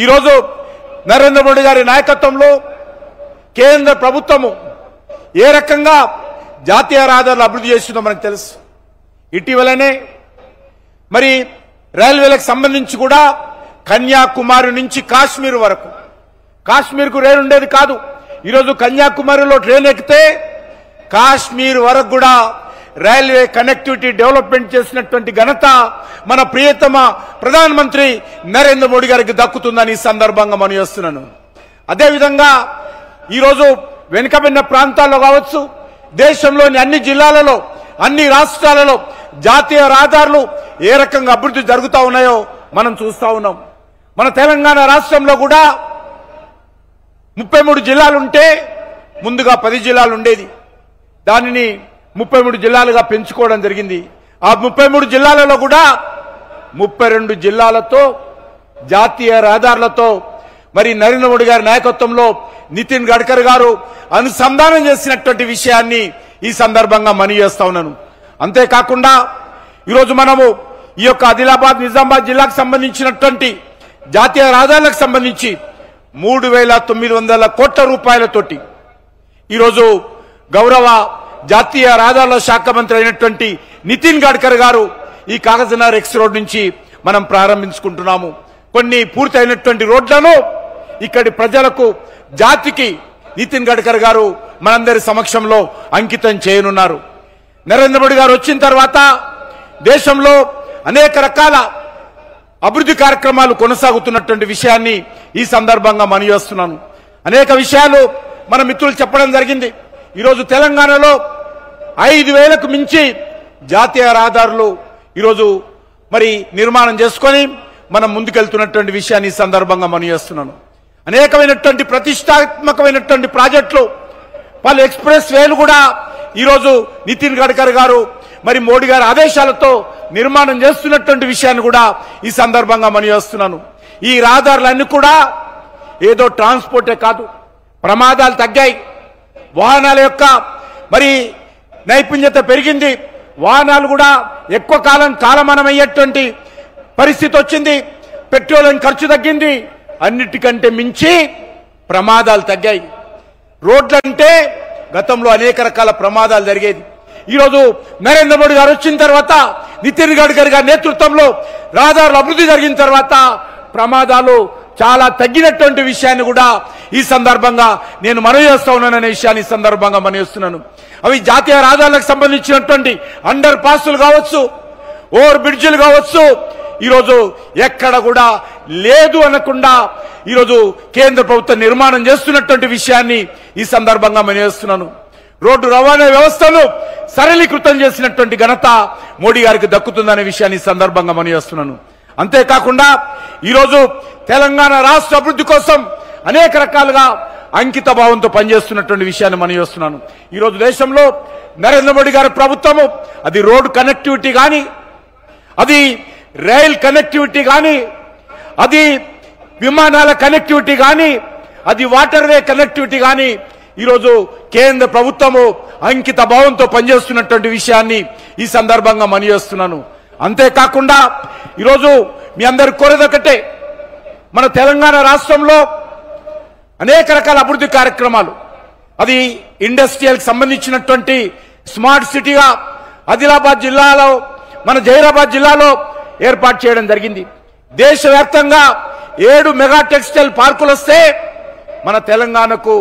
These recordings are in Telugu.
ఈరోజు నరేంద్ర మోడీ గారి నాయకత్వంలో కేంద్ర ప్రభుత్వము ఏ రకంగా జాతీయ రహదారులు అభివృద్ధి చేస్తుందో మనకు తెలుసు. ఇటీవలనే మరి రైల్వేలకు సంబంధించి కూడా కన్యాకుమారి నుంచి కాశ్మీర్ వరకు, కాశ్మీర్కు రైలు ఉండేది కాదు. ఈరోజు కన్యాకుమారిలో ట్రైన్ ఎక్కితే కాశ్మీర్ వరకు కూడా రైల్వే కనెక్టివిటీ డెవలప్మెంట్ చేసినటువంటి ఘనత మన ప్రియతమ ప్రధానమంత్రి నరేంద్ర మోడీ గారికి దక్కుతుందని ఈ సందర్భంగా మనం చేస్తున్నాను. అదేవిధంగా ఈరోజు వెనుకబడిన ప్రాంతాల్లో కావచ్చు, దేశంలోని అన్ని జిల్లాలలో, అన్ని రాష్ట్రాలలో జాతీయ రహదారులు ఏ రకంగా అభివృద్ధి జరుగుతూ ఉన్నాయో మనం చూస్తూ ఉన్నాం. మన తెలంగాణ రాష్ట్రంలో కూడా 33 జిల్లాలుంటే ముందుగా 10 జిల్లాలు ఉండేది. దానిని 33 జిల్లాలుగా పెంచుకోవడం జరిగింది. ఆ 33 జిల్లాలలో కూడా 32 జిల్లాలతో జాతీయ రహదారులతో మరి నరేంద్ర మోడీ గారి నాయకత్వంలో నితిన్ గడ్కరీ గారు అనుసంధానం చేసినటువంటి విషయాన్ని ఈ సందర్భంగా మనవి చేస్తా ఉన్నాను. అంతేకాకుండా ఈరోజు మనము ఈ యొక్క ఆదిలాబాద్ నిజామాబాద్ జిల్లాకు సంబంధించినటువంటి జాతీయ రహదారులకు సంబంధించి 3,900 కోట్ల రూపాయలతోటి ఈరోజు గౌరవ జాతీయ రహదారుల శాఖ మంత్రి అయినటువంటి నితిన్ గడ్కరీ గారు ఈ కాగజ్నగర్ ఎక్స్ రోడ్ నుంచి మనం ప్రారంభించుకుంటున్నాము. కొన్ని పూర్తయినటువంటి రోడ్లను ఇక్కడి ప్రజలకు, జాతికి నితిన్ గడ్కరీ గారు మనందరి సమక్షంలో అంకితం చేయనున్నారు. నరేంద్ర మోడీ గారు వచ్చిన తర్వాత దేశంలో అనేక రకాల అభివృద్ధి కార్యక్రమాలు కొనసాగుతున్నటువంటి విషయాన్ని ఈ సందర్భంగా మనవి చేస్తున్నాను. అనేక విషయాలు మన మిత్రులు చెప్పడం జరిగింది. ఈరోజు తెలంగాణలో 5,000కు మించి జాతీయ రహదారులు ఈరోజు మరి నిర్మాణం చేసుకొని మనం ముందుకెళ్తున్నటువంటి విషయాన్ని ఈ సందర్భంగా మనవి చేస్తున్నాను. అనేకమైనటువంటి ప్రతిష్టాత్మకమైనటువంటి ప్రాజెక్టులు, పలు ఎక్స్ప్రెస్ వేలు కూడా ఈరోజు నితిన్ గడ్కరీ గారు మరి మోడీ గారి ఆదేశాలతో నిర్మాణం చేస్తున్నటువంటి విషయాన్ని కూడా ఈ సందర్భంగా మనవి చేస్తున్నాను. ఈ రహదారులన్నీ కూడా ఏదో ట్రాన్స్పోర్టే కాదు, ప్రమాదాలు తగ్గాయి, వాహనాల యొక్క మరి నైపుణ్యత పెరిగింది, వాహనాలు కూడా ఎక్కువ కాలం కాలమానమయ్యేటువంటి పరిస్థితి వచ్చింది, పెట్రోల్ ఖర్చు తగ్గింది, అన్నిటికంటే మించి ప్రమాదాలు తగ్గాయి. రోడ్లంటే గతంలో అనేక రకాల ప్రమాదాలు జరిగేది. ఈరోజు నరేంద్ర మోడీ గారు వచ్చిన తర్వాత, నితిన్ గడ్కరీ గారి నేతృత్వంలో రహదారుల అభివృద్ధి జరిగిన తర్వాత ప్రమాదాలు చాలా తగ్గినటువంటి విషయాన్ని కూడా ఈ సందర్భంగా నేను మనవి చేస్తా ఉన్నాననే విషయాన్ని ఈ సందర్భంగా మనవి చేస్తున్నాను. అవి జాతీయ రహదారులకు సంబంధించినటువంటి అండర్ పాస్లు కావచ్చు, ఓవర్ బ్రిడ్జిలు కావచ్చు, ఈరోజు ఎక్కడ కూడా లేదు అనకుండా ఈరోజు కేంద్ర ప్రభుత్వం నిర్మాణం చేస్తున్నటువంటి విషయాన్ని ఈ సందర్భంగా మనవి చేస్తున్నాను. రోడ్డు రవాణా వ్యవస్థను సరళీకృతం చేసినటువంటి ఘనత మోడీ గారికి దక్కుతుందనే విషయాన్ని ఈ సందర్భంగా మనవి చేస్తున్నాను. అంతేకాకుండా ఈరోజు తెలంగాణ రాష్ట్ర అభివృద్ధి కోసం అనేక రకాలుగా అంకిత భావంతో పనిచేస్తున్నటువంటి విషయాన్ని మనవి చేస్తున్నాను. ఈరోజు దేశంలో నరేంద్ర మోడీ గారి ప్రభుత్వము అది రోడ్డు కనెక్టివిటీ కానీ, అది రైల్ కనెక్టివిటీ కానీ, అది విమానాల కనెక్టివిటీ కానీ, అది వాటర్ వే కనెక్టివిటీ కానీ ఈరోజు కేంద్ర ప్రభుత్వము అంకిత భావంతో పనిచేస్తున్నటువంటి విషయాన్ని ఈ సందర్భంగా మనవి చేస్తున్నాను. అంతేకాకుండా ఈరోజు మీ అందరి కోరేదొకటే, మన తెలంగాణ రాష్ట్రంలో అనేక రకాల అభివృద్ధి కార్యక్రమాలు, అది ఇండస్ట్రియల్ సంబంధించినటువంటి స్మార్ట్ సిటీగా ఆదిలాబాద్ జిల్లాలో, మన జహీరాబాద్ జిల్లాలో ఏర్పాటు చేయడం జరిగింది. దేశవ్యాప్తంగా 7 మెగా టెక్స్టైల్ పార్కులు వస్తే మన తెలంగాణకు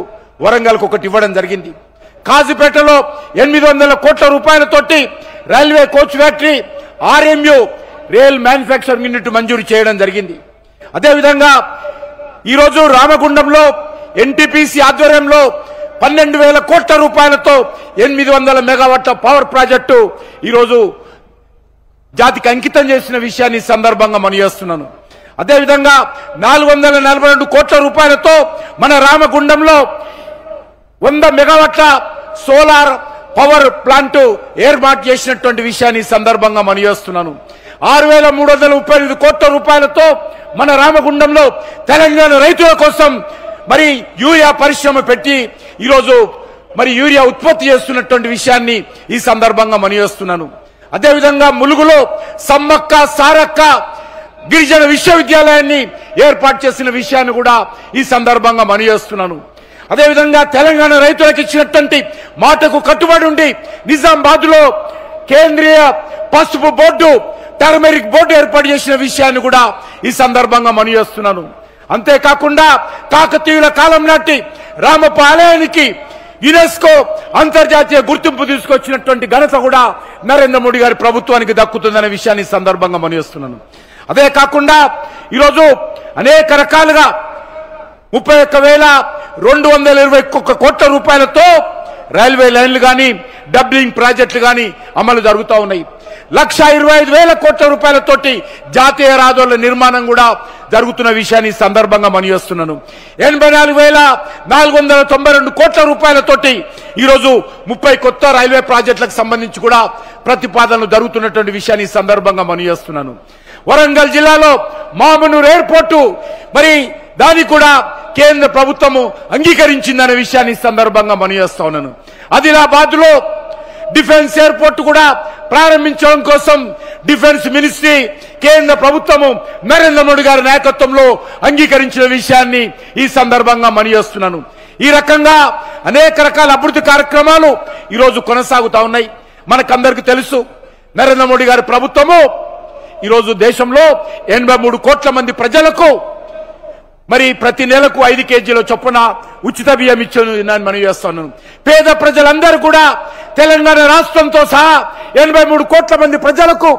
వరంగల్కు ఒకటి ఇవ్వడం జరిగింది. కాజీపేటలో 800 కోట్ల రూపాయలతోటి railway coach factory, RMU rail manufacturing unit మంజూరు చేయడం జరిగింది. అదేవిధంగా ఈరోజు రామగుండంలో NTPC ఆధ్వర్యంలో 12,000 కోట్ల రూపాయలతో 800 మెగావాట్ల పవర్ ప్రాజెక్టు ఈరోజు జాతికి అంకితం చేసిన విషయాన్ని ఈ సందర్భంగా మనవి చేస్తున్నాను. అదేవిధంగా 442 కోట్ల రూపాయలతో మన రామగుండంలో 100 మెగావాట్ల సోలార్ పవర్ ప్లాంట్ ఏర్పాటు చేసినటువంటి విషయాన్ని ఈ సందర్భంగా మనవి చేస్తున్నాను. 6,338 కోట్ల రూపాయలతో మన రామగుండంలో తెలంగాణ రైతుల కోసం మరి యూరియా పరిశ్రమ పెట్టి ఈరోజు మరి యూరియా ఉత్పత్తి చేస్తున్నటువంటి విషయాన్ని ఈ సందర్భంగా మనవి చేస్తున్నాను. అదేవిధంగా ములుగులో సమ్మక్క సారక్క గిరిజన విశ్వవిద్యాలయాన్ని ఏర్పాటు చేసిన విషయాన్ని కూడా ఈ సందర్భంగా మనవి చేస్తున్నాను. అదేవిధంగా తెలంగాణ రైతులకు ఇచ్చినటువంటి మాటకు కట్టుబడి ఉండి నిజామాబాద్ లో కేంద్రీయ పసుపు బోర్డు, టర్మరిక్ బోర్డు ఏర్పాటు చేసిన విషయాన్ని కూడా ఈ సందర్భంగా మనవి చేస్తున్నాను. అంతేకాకుండా కాకతీయుల కాలం నాటి రామప్ప ఆలయానికి యునెస్కో అంతర్జాతీయ గుర్తింపు తీసుకొచ్చినటువంటి ఘనత కూడా నరేంద్ర మోడీ గారి ప్రభుత్వానికి దక్కుతుందనే విషయాన్ని ఈ సందర్భంగా మనవి చేస్తున్నాను. అదే కాకుండా ఈరోజు అనేక రకాలుగా 31,221 కోట్ల రూపాయలతో రైల్వే లైన్లు కానీ డబ్లింగ్ ప్రాజెక్టులు కానీ అమలు జరుగుతూ ఉన్నాయి. 1,25,000 కోట్ల రూపాయలతోటి జాతీయ రహదారుల నిర్మాణం కూడా జరుగుతున్న విషయాన్ని ఈ సందర్భంగా మనవి చేస్తున్నాను. 84,492 కోట్ల రూపాయలతోటి ఈరోజు 30 కొత్త రైల్వే ప్రాజెక్టులకు సంబంధించి కూడా ప్రతిపాదనలు జరుగుతున్నటువంటి విషయాన్ని ఈ సందర్భంగా మనవి చేస్తున్నాను. వరంగల్ జిల్లాలో మామనూరు ఎయిర్పోర్టు మరి దాన్ని కూడా కేంద్ర ప్రభుత్వము అంగీకరించిందనే విషయాన్ని ఈ సందర్భంగా మనవి చేస్తా ఉన్నాను. ఆదిలాబాద్ లో డిఫెన్స్ ఎయిర్పోర్ట్ కూడా ప్రారంభించడం కోసం డిఫెన్స్ మినిస్ట్రీ కేంద్ర ప్రభుత్వము నరేంద్ర మోడీ గారి నాయకత్వంలో అంగీకరించిన విషయాన్ని ఈ సందర్భంగా మనవి చేస్తున్నాను. ఈ రకంగా అనేక రకాల అభివృద్ధి కార్యక్రమాలు ఈరోజు కొనసాగుతా ఉన్నాయి. మనకందరికీ తెలుసు నరేంద్ర మోడీ గారి ప్రభుత్వము ఈరోజు దేశంలో 83 కోట్ల మంది ప్రజలకు మరి ప్రతి నెలకు 5 కేజీల చొప్పున ఉచిత బియ్యం ఇచ్చాను మనం చేస్తున్నాను. పేద ప్రజలందరూ కూడా తెలంగాణ రాష్ట్రంతో సహా 83 కోట్ల మంది ప్రజలకు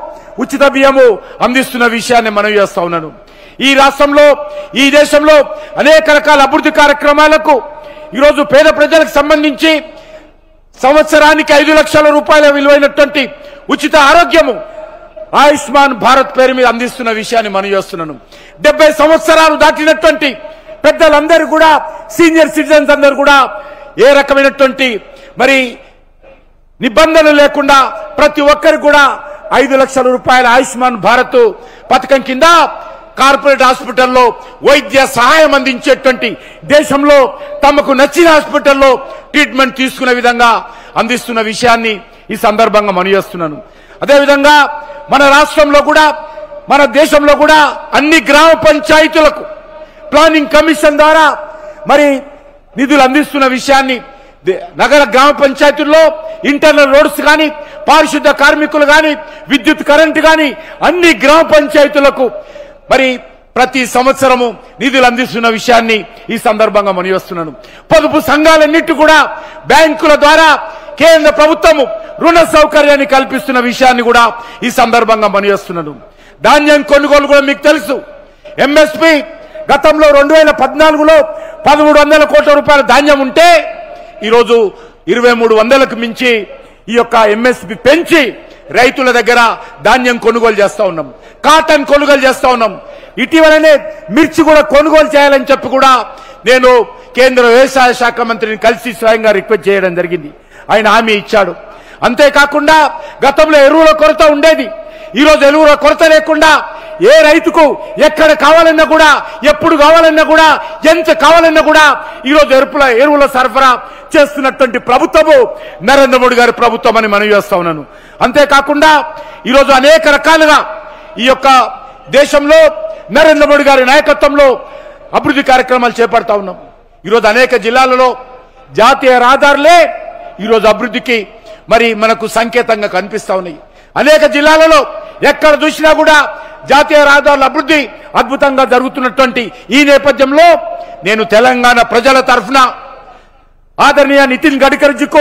ఉచిత బియ్యము అందిస్తున్న విషయాన్ని మనం చేస్తా ఉన్నాను. ఈ రాష్ట్రంలో ఈ దేశంలో అనేక రకాల అభివృద్ధి కార్యక్రమాలకు ఈరోజు పేద ప్రజలకు సంబంధించి సంవత్సరానికి 5 లక్షల రూపాయల విలువైనటువంటి ఉచిత ఆరోగ్యము ఆయుష్మాన్ భారత్ పేరు మీద అందిస్తున్న విషయాన్ని మనం చేస్తున్నాను. 70 సంవత్సరాలు దాటినటువంటి పెద్దలందరూ కూడా సీనియర్ సిటిజన్స్ అందరూ కూడా ఏ రకమైనటువంటి మరి నిబంధనలు లేకుండా ప్రతి ఒక్కరికి కూడా 5 లక్షల రూపాయల ఆయుష్మాన్ భారత్ పథకం కింద కార్పొరేట్ హాస్పిటల్లో వైద్య సహాయం అందించేటువంటి దేశంలో తమకు నచ్చిన హాస్పిటల్లో ట్రీట్మెంట్ తీసుకునే విధంగా అందిస్తున్న విషయాన్ని ఈ సందర్భంగా మనవి చేస్తున్నాను. అదేవిధంగా మన రాష్ట్రంలో కూడా మన దేశంలో కూడా అన్ని గ్రామ పంచాయతీలకు ప్లానింగ్ కమిషన్ ద్వారా మరి నిధులు అందిస్తున్న విషయాన్ని నగర గ్రామ పంచాయతీల్లో ఇంటర్నల్ రోడ్స్ కానీ పారిశుద్ధ కార్మికులు కానీ విద్యుత్ కరెంటు కానీ అన్ని గ్రామ పంచాయతీలకు మరి ప్రతి సంవత్సరము నిధులు అందిస్తున్న విషయాన్ని ఈ సందర్భంగా మనవి చేస్తున్నాను. పొదుపు సంఘాలన్నిటి కూడా బ్యాంకుల ద్వారా కేంద్ర ప్రభుత్వము రుణ సౌకర్యాన్ని కల్పిస్తున్న విషయాన్ని కూడా ఈ సందర్భంగా మనవి చేస్తున్నాను. ధాన్యం కొనుగోలు కూడా మీకు తెలుసు. ఎంఎస్పి గతంలో 2014లో 1,300 కోట్ల రూపాయల ధాన్యం ఉంటే ఈరోజు 2,300కు మించి ఈ యొక్క ఎంఎస్పి పెంచి రైతుల దగ్గర ధాన్యం కొనుగోలు చేస్తా ఉన్నాం, కాటన్ కొనుగోలు చేస్తా ఉన్నాం. ఇటీవలనే మిర్చి కూడా కొనుగోలు చేయాలని చెప్పి కూడా నేను కేంద్ర వ్యవసాయ శాఖ మంత్రిని కలిసి స్వయంగా రిక్వెస్ట్ చేయడం జరిగింది. ఆయన హామీ ఇచ్చాడు. అంతేకాకుండా గతంలో ఎరువుల కొరత ఉండేది. ఈరోజు ఎరువుల కొరత లేకుండా ఏ రైతుకు ఎక్కడ కావాలన్నా కూడా ఎప్పుడు కావాలన్నా కూడా ఎంత కావాలన్నా కూడా ఈరోజు ఎరువుల సరఫరా చేస్తున్నటువంటి ప్రభుత్వము నరేంద్ర మోడీ గారి ప్రభుత్వం అని మనవి చేస్తా ఉన్నాను. అంతేకాకుండా ఈరోజు అనేక రకాలుగా ఈ యొక్క దేశంలో నరేంద్ర మోడీ గారి నాయకత్వంలో అభివృద్ధి కార్యక్రమాలు చేపడతా ఉన్నాం. ఈరోజు అనేక జిల్లాలలో జాతీయ రహదారులే ఈరోజు అభివృద్ధికి మరి మనకు సంకేతంగా కనిపిస్తా ఉన్నాయి. అనేక జిల్లాలలో ఎక్కడ చూసినా కూడా జాతీయ రహదారుల అభివృద్ధి అద్భుతంగా జరుగుతున్నటువంటి ఈ నేపథ్యంలో నేను తెలంగాణ ప్రజల తరఫున आदरणीय नितिन गडकरी जी को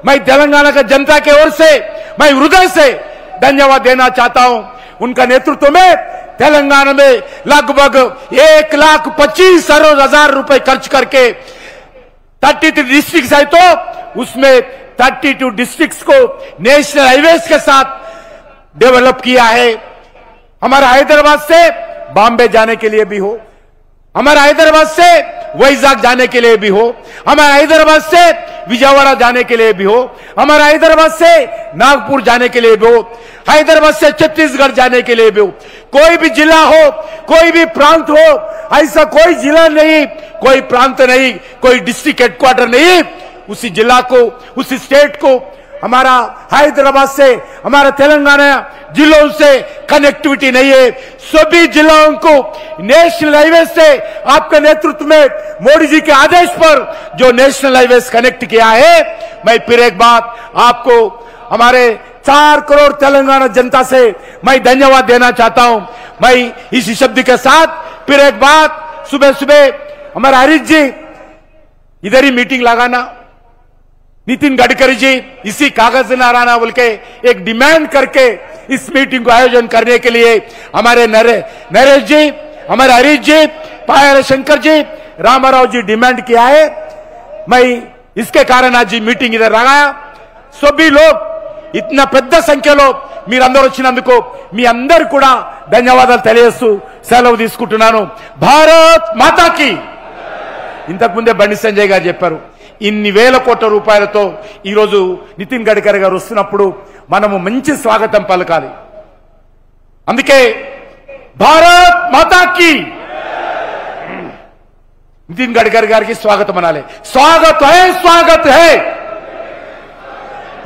मैं तेलंगाना का जनता के ओर से मैं हृदय से धन्यवाद देना चाहता हूं। उनका नेतृत्व में तेलंगाना में लगभग 1,25,000 रुपए खर्च करके 32 डिस्ट्रिक्ट है तो उसमें 32 डिस्ट्रिक्ट्स को नेशनल हाईवेज के साथ डेवलप किया है। हमारा हैदराबाद से बॉम्बे जाने के लिए भी हो, हमारा हैदराबाद से वैजाग जाने के लिए भी हो, हमारा हैदराबाद से विजयवाड़ा जाने के लिए भी हो, हमारा हैदराबाद से नागपुर जाने के लिए भी हो, हैदराबाद से छत्तीसगढ़ जाने के लिए भी हो, कोई भी जिला हो, कोई भी प्रांत हो, ऐसा कोई जिला नहीं, कोई प्रांत नहीं, कोई डिस्ट्रिक्ट हेडक्वार्टर नहीं, उसी जिला को, उसी स्टेट को हमारा हैदराबाद से हमारा तेलंगाना जिलों से कनेक्टिविटी नहीं है। सभी जिलों को नेशनल हाईवे से आपके नेतृत्व में मोदी जी के आदेश पर जो नेशनल हाईवे कनेक्ट किया है, मैं फिर एक बात आपको हमारे 4 करोड़ तेलंगाना जनता से मैं धन्यवाद देना चाहता हूं। मैं इसी शब्द के साथ फिर एक बात, सुबह सुबह हमारे हरीश जी इधर ही मीटिंग लगाना, नितिन गडकरी जी इसी कागज नाराना बोल के एक डिमांड करके इस मीटिंग को आयोजन करने के लिए हमारे नरेश जी, हमारे हरीश जी, पायल शंकर जी, रामाराव जी डिमांड किया है। मैं इसके कारण आज मीटिंग इधर लगाया। सभी लोग ఇంత పెద్ద సంఖ్యలో మీరందరూ వచ్చినందుకు మీ అందరికీ కూడా ధన్యవాదాలు తెలియజేస్తూ సెలవు తీసుకుంటున్నాను। భారత్ మాతాకి। ఇంతకు ముందే బండి సంజయ్ గారు చెప్పారు, ఇన్ని వేల కోట్ల రూపాయలతో ఈ రోజు నితిన్ గడ్కరీ గారు వస్తున్నప్పుడు మనము మంచి స్వాగతం పలకాలి। అందుకే భారత్ మాతాకి నితిన్ గడ్కరీ గారికి స్వాగతం అనాలి। స్వాగత్ హై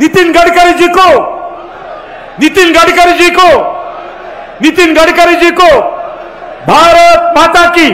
नितिन गडकरी जी को, नितिन गडकरी जी को, नितिन गडकरी जी को। भारत माता की।